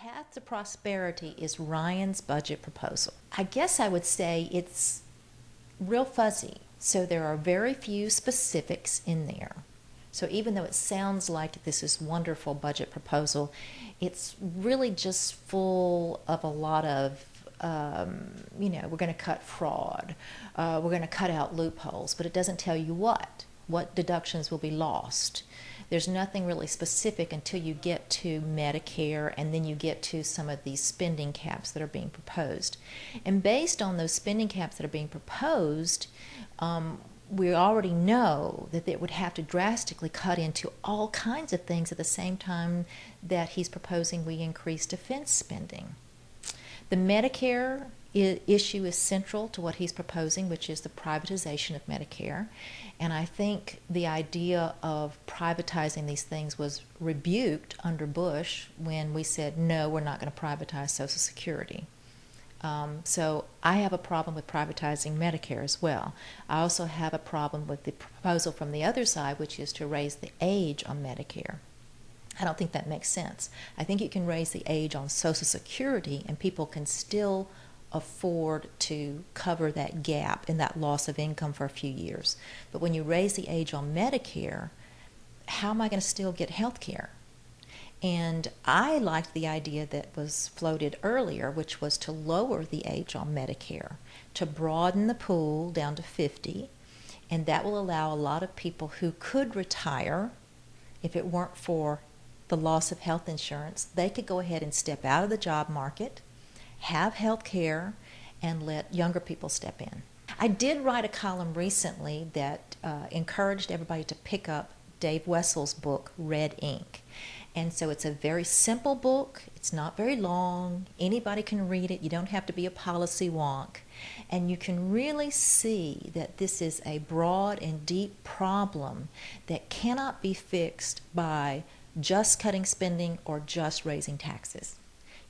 path to prosperity is Ryan's budget proposal. I guess I would say it's real fuzzy. So there are very few specifics in there. So even though it sounds like this is wonderful budget proposal, it's really just full of a lot of, we're going to cut fraud, we're going to cut out loopholes, but it doesn't tell you what deductions will be lost. There's nothing really specific until you get to Medicare, and then you get to some of these spending caps that are being proposed. And based on those spending caps that are being proposed, we already know that it would have to drastically cut into all kinds of things at the same time that he's proposing we increase defense spending. The Medicare issue is central to what he's proposing, which is the privatization of Medicare. And I think the idea of privatizing these things was rebuked under Bush when we said, no, we're not going to privatize Social Security. So I have a problem with privatizing Medicare as well. I also have a problem with the proposal from the other side, which is to raise the age on Medicare. I don't think that makes sense. I think you can raise the age on Social Security and people can still afford to cover that gap in that loss of income for a few years. But when you raise the age on Medicare, how am I going to still get health care? And I liked the idea that was floated earlier, which was to lower the age on Medicare, to broaden the pool down to 50, and that will allow a lot of people who could retire if it weren't for the loss of health insurance. They could go ahead and step out of the job market, have health care, and let younger people step in. I did write a column recently that encouraged everybody to pick up Dave Wessel's book, Red Ink. And so it's a very simple book. It's not very long. Anybody can read it. You don't have to be a policy wonk. And you can really see that this is a broad and deep problem that cannot be fixed by just cutting spending or just raising taxes.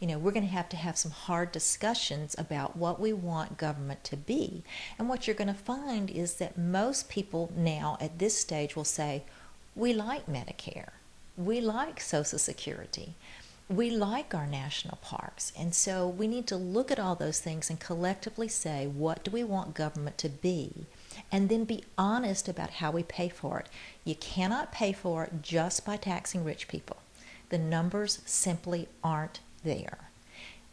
We're going to have some hard discussions about what we want government to be. And what you're going to find is that most people now at this stage will say, we like Medicare. We like Social Security. We like our national parks. And so we need to look at all those things and collectively say, what do we want government to be? And then be honest about how we pay for it. You cannot pay for it just by taxing rich people. The numbers simply aren't there.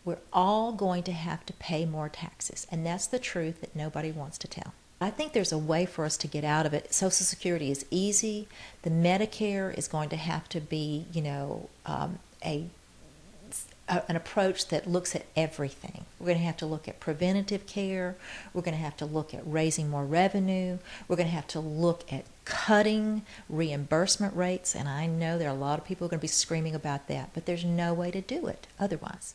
We're all going to have to pay more taxes, and that's the truth that nobody wants to tell. I think there's a way for us to get out of it. Social Security is easy. The Medicare is going to have to be, an approach that looks at everything. We're going to have to look at preventative care. We're going to have to look at raising more revenue. We're going to have to look at cutting reimbursement rates. And I know there are a lot of people who are going to be screaming about that, but there's no way to do it otherwise.